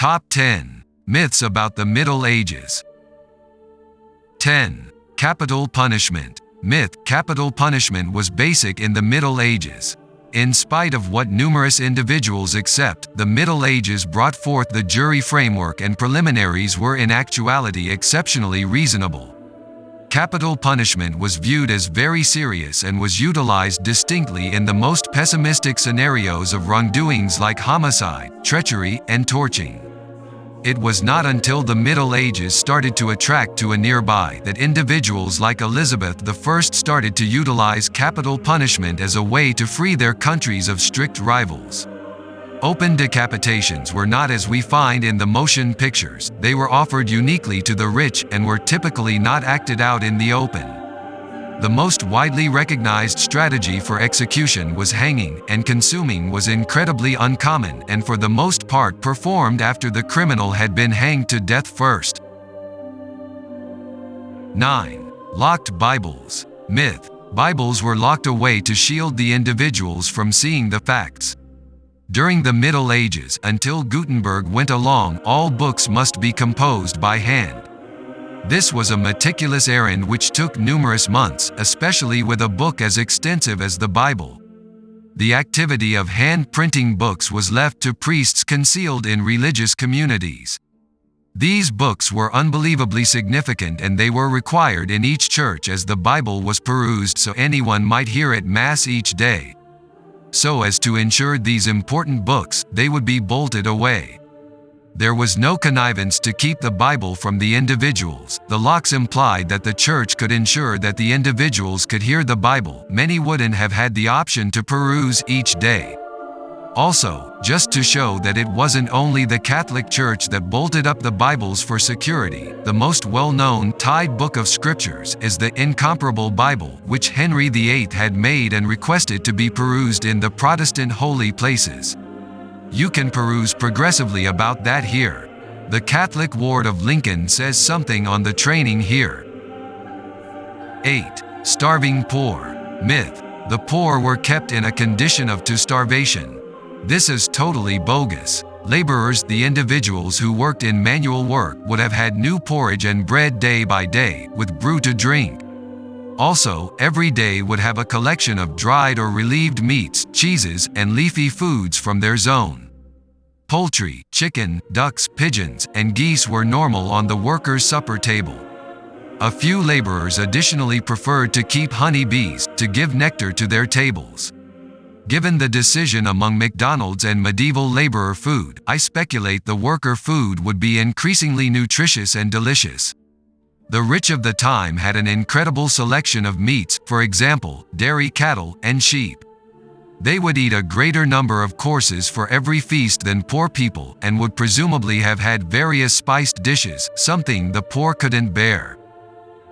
Top 10 Myths about the Middle Ages. 10. Capital punishment. Myth: capital punishment was basic in the Middle Ages. In spite of what numerous individuals accept, the Middle Ages brought forth the jury framework, and preliminaries were in actuality exceptionally reasonable. Capital punishment was viewed as very serious and was utilized distinctly in the most pessimistic scenarios of wrongdoings like homicide, treachery, and torching. It was not until the Middle Ages started to attract to a nearby that individuals like Elizabeth I started to utilize capital punishment as a way to free their countries of strict rivals. Open decapitations were not as we find in the motion pictures. They were offered uniquely to the rich and were typically not acted out in the open. The most widely recognized strategy for execution was hanging, and consuming was incredibly uncommon and for the most part performed after the criminal had been hanged to death first. 9. Locked Bibles. Myth: Bibles were locked away to shield the individuals from seeing the facts. During the Middle Ages, until Gutenberg went along, all books must be composed by hand. This was a meticulous errand which took numerous months, especially with a book as extensive as the Bible. The activity of hand-printing books was left to priests concealed in religious communities. These books were unbelievably significant, and they were required in each church as the Bible was perused so anyone might hear at Mass each day. So as to ensure these important books, they would be bolted away. There was no connivance to keep the Bible from the individuals. The locks implied that the church could ensure that the individuals could hear the Bible. Many wouldn't have had the option to peruse each day. Also, just to show that it wasn't only the Catholic Church that bolted up the Bibles for security, the most well-known tied book of scriptures is the Incomparable Bible, which Henry VIII had made and requested to be perused in the Protestant holy places. You can peruse progressively about that here. The Catholic ward of Lincoln says something on the training here. 8. Starving poor. Myth: the poor were kept in a condition of starvation. This is totally bogus. Laborers, the individuals who worked in manual work, would have had new porridge and bread day by day, with brew to drink. Also, every day would have a collection of dried or relieved meats, cheeses, and leafy foods from their zone. Poultry, chicken, ducks, pigeons, and geese were normal on the workers' supper table. A few laborers additionally preferred to keep honey bees, to give nectar to their tables. Given the decision among McDonald's and medieval laborer food, I speculate the worker food would be increasingly nutritious and delicious. The rich of the time had an incredible selection of meats, for example, dairy cattle and sheep. They would eat a greater number of courses for every feast than poor people, and would presumably have had various spiced dishes, something the poor couldn't bear.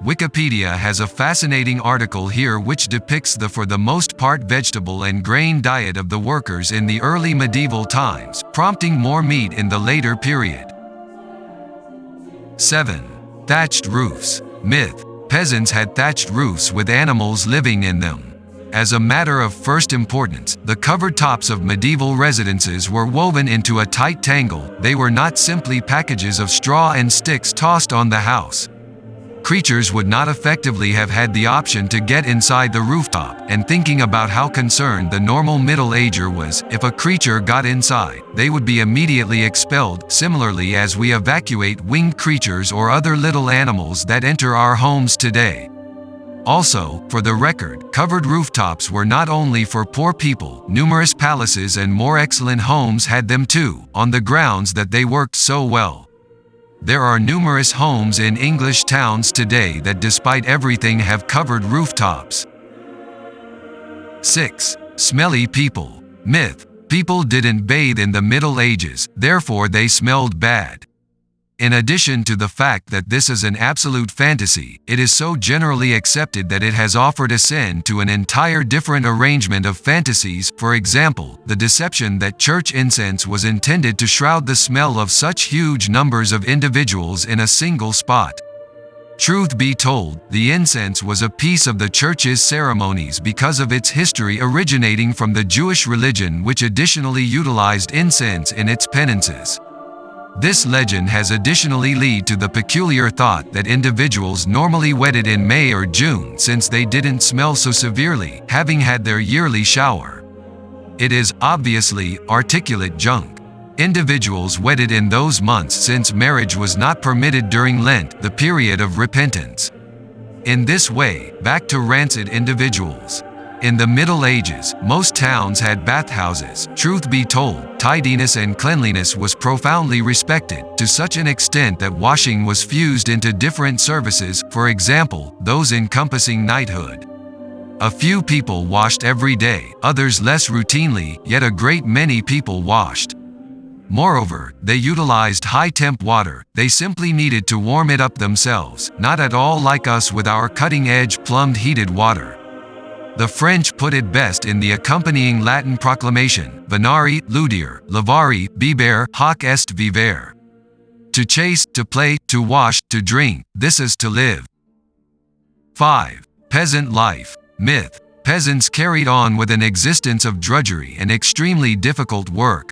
Wikipedia has a fascinating article here which depicts the for the most part vegetable and grain diet of the workers in the early medieval times, prompting more meat in the later period. 7. Thatched roofs. Myth: peasants had thatched roofs with animals living in them. As a matter of first importance, the covered tops of medieval residences were woven into a tight tangle. They were not simply packages of straw and sticks tossed on the house. Creatures would not effectively have had the option to get inside the rooftop, and thinking about how concerned the normal middle-ager was, if a creature got inside, they would be immediately expelled, similarly as we evacuate winged creatures or other little animals that enter our homes today. Also, for the record, covered rooftops were not only for poor people. Numerous palaces and more excellent homes had them too, on the grounds that they worked so well. There are numerous homes in English towns today that despite everything have covered rooftops. 6. Smelly people. Myth: people didn't bathe in the Middle Ages, therefore they smelled bad. In addition to the fact that this is an absolute fantasy, it is so generally accepted that it has offered ascent to an entire different arrangement of fantasies. For example, the deception that church incense was intended to shroud the smell of such huge numbers of individuals in a single spot. Truth be told, the incense was a piece of the church's ceremonies because of its history originating from the Jewish religion, which additionally utilized incense in its penances. This legend has additionally led to the peculiar thought that individuals normally wedded in May or June since they didn't smell so severely, having had their yearly shower. It is, obviously, articulate junk. Individuals wedded in those months since marriage was not permitted during Lent, the period of repentance. In this way, back to rancid individuals. In the Middle Ages, most towns had bathhouses. Truth be told, tidiness and cleanliness was profoundly respected, to such an extent that washing was fused into different services, for example, those encompassing knighthood. A few people washed every day, others less routinely, yet a great many people washed. Moreover, they utilized high-temp water. They simply needed to warm it up themselves, not at all like us with our cutting-edge plumbed heated water. The French put it best in the accompanying Latin proclamation, Venari, ludere, lavare, bibere, hoc est vivere. To chase, to play, to wash, to drink, this is to live. 5. Peasant life. Myth. Peasants carried on with an existence of drudgery and extremely difficult work.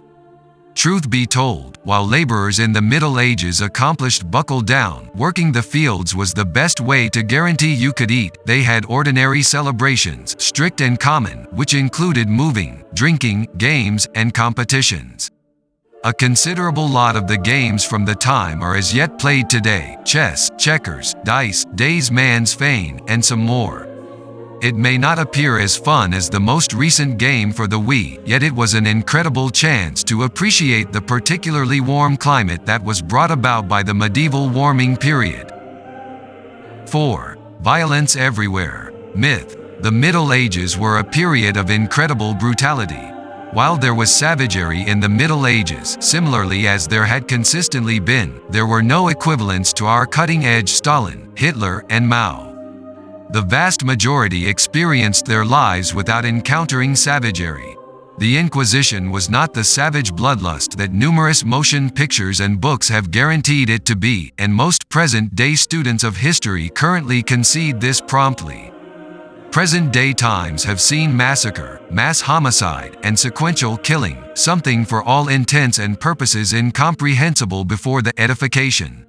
Truth be told, while laborers in the Middle Ages accomplished buckle down, working the fields was the best way to guarantee you could eat. They had ordinary celebrations, strict and common, which included moving, drinking, games, and competitions. A considerable lot of the games from the time are as yet played today: chess, checkers, dice, days man's fane, and some more. It may not appear as fun as the most recent game for the Wii, yet it was an incredible chance to appreciate the particularly warm climate that was brought about by the medieval warming period. 4. Violence everywhere. Myth. The Middle Ages were a period of incredible brutality. While there was savagery in the Middle Ages, similarly as there had consistently been, there were no equivalents to our cutting-edge Stalin, Hitler, and Mao. The vast majority experienced their lives without encountering savagery. The Inquisition was not the savage bloodlust that numerous motion pictures and books have guaranteed it to be, and most present-day students of history currently concede this promptly. Present-day times have seen massacre, mass homicide, and sequential killing, something for all intents and purposes incomprehensible before the edification.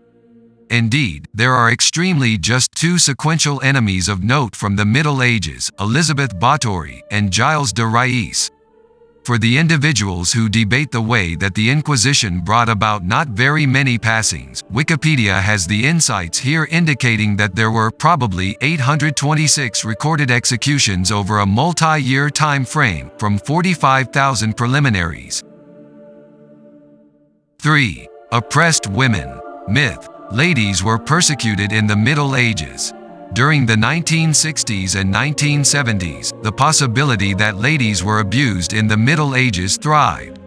Indeed, there are extremely just two sequential enemies of note from the Middle Ages, Elizabeth Báthory and Gilles de Rais. For the individuals who debate the way that the Inquisition brought about not very many passings, Wikipedia has the insights here indicating that there were probably 826 recorded executions over a multi-year time frame, from 45,000 preliminaries. 3. Oppressed women. Myth. Ladies were persecuted in the Middle Ages. During the 1960s and 1970s, the possibility that ladies were abused in the Middle Ages thrived.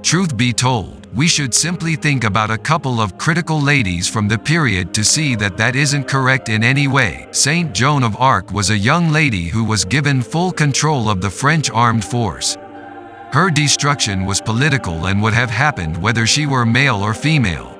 Truth be told, we should simply think about a couple of critical ladies from the period to see that that isn't correct in any way. Saint Joan of Arc was a young lady who was given full control of the French armed force. Her destruction was political and would have happened whether she were male or female.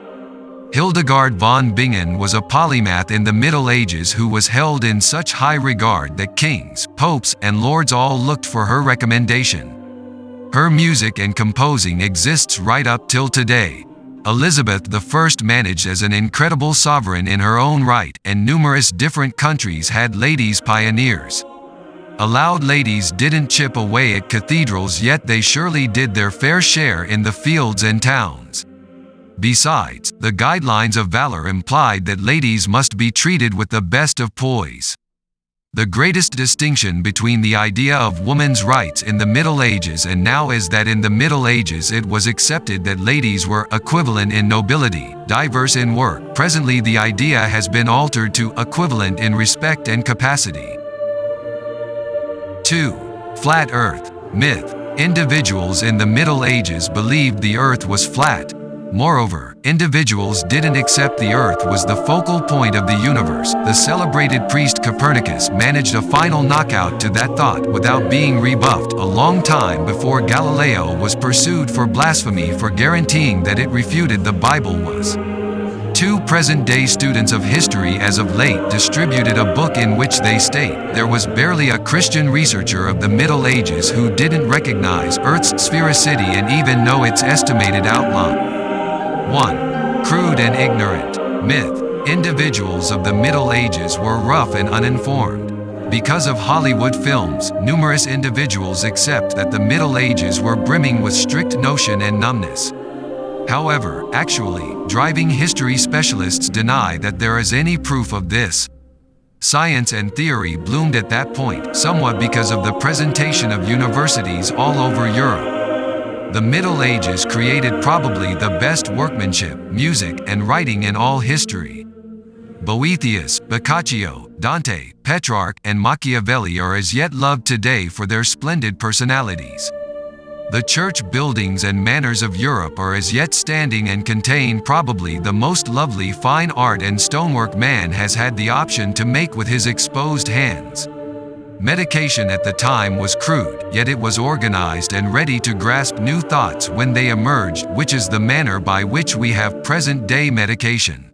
Hildegard von Bingen was a polymath in the Middle Ages who was held in such high regard that kings, popes, and lords all looked for her recommendation. Her music and composing exists right up till today. Elizabeth I managed as an incredible sovereign in her own right, and numerous different countries had ladies pioneers. Allowed ladies didn't chip away at cathedrals, yet they surely did their fair share in the fields and towns. Besides, the guidelines of valor implied that ladies must be treated with the best of poise. The greatest distinction between the idea of women's rights in the Middle Ages and now is that in the Middle Ages it was accepted that ladies were equivalent in nobility, diverse in work. Presently the idea has been altered to equivalent in respect and capacity. 2. Flat Earth. Myth. Individuals in the Middle Ages believed the Earth was flat. Moreover, individuals didn't accept the Earth was the focal point of the universe. The celebrated priest Copernicus managed a final knockout to that thought without being rebuffed a long time before Galileo was pursued for blasphemy for guaranteeing that it refuted the Bible was. Two present-day students of history as of late distributed a book in which they state there was barely a Christian researcher of the Middle Ages who didn't recognize Earth's sphericity and even know its estimated outline. 1. Crude and ignorant. Myth. Individuals of the Middle Ages were rough and uninformed. Because of Hollywood films, numerous individuals accept that the Middle Ages were brimming with strict notion and numbness. However, actually, driving history specialists deny that there is any proof of this. Science and theory bloomed at that point, somewhat because of the presentation of universities all over Europe. The Middle Ages created probably the best workmanship, music, and writing in all history. Boethius, Boccaccio, Dante, Petrarch, and Machiavelli are as yet loved today for their splendid personalities. The church buildings and manors of Europe are as yet standing and contain probably the most lovely fine art and stonework man has had the option to make with his exposed hands. Medication at the time was crude, yet it was organized and ready to grasp new thoughts when they emerged, which is the manner by which we have present-day medication.